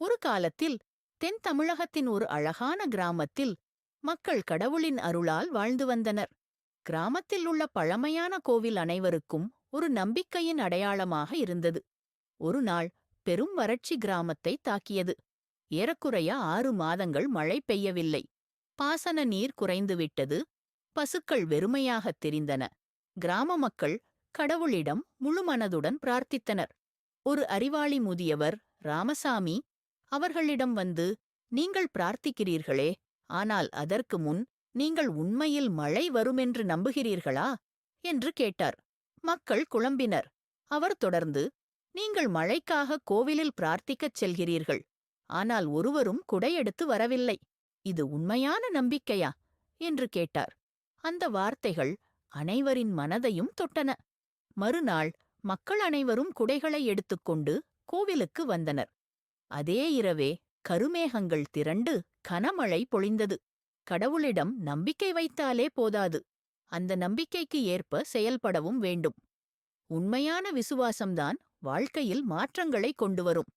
ஒரு காலத்தில் தென் தமிழகத்தின் ஒரு அழகான கிராமத்தில் மக்கள் கடவுளின் அருளால் வாழ்ந்து வந்தனர். கிராமத்தில் உள்ள பழமையான கோவில் அனைவருக்கும் ஒரு நம்பிக்கையின் அடையாளமாக இருந்தது. ஒரு நாள் பெரும் வறட்சி கிராமத்தை தாக்கியது. ஏறக்குறைய 6 மாதங்கள் மழை பெய்யவில்லை. பாசன நீர் குறைந்துவிட்டது. பசுக்கள் வெறுமையாகத் தெரிந்தன. கிராம மக்கள் கடவுளிடம் முழுமனதுடன் பிரார்த்தித்தனர். ஒரு அறிவாளி முதியவர், ராமசாமி, அவர்களிடம் வந்து, நீங்கள் பிரார்த்திக்கிறீர்களே, ஆனால் அதற்கு முன் நீங்கள் உண்மையில் மழை வருமென்று நம்புகிறீர்களா என்று கேட்டார். மக்கள் குழம்பினர். அவர் தொடர்ந்து, நீங்கள் மழைக்காக கோவிலில் பிரார்த்திக்கச் செல்கிறீர்கள், ஆனால் ஒருவரும் குடையெடுத்து வரவில்லை. இது உண்மையான நம்பிக்கையா என்று கேட்டார். அந்த வார்த்தைகள் அனைவரின் மனதையும் தொட்டன. மறுநாள் மக்கள் அனைவரும் குடைகளை எடுத்துக்கொண்டு கோவிலுக்கு வந்தனர். அதே இரவே கருமேகங்கள் திரண்டு கனமழை பொழிந்தது. கடவுளிடம் நம்பிக்கை வைத்தாலே போதாது, அந்த நம்பிக்கைக்கு ஏற்ப செயல்படவும் வேண்டும். உண்மையான விசுவாசம்தான் வாழ்க்கையில் மாற்றங்களை கொண்டுவரும்.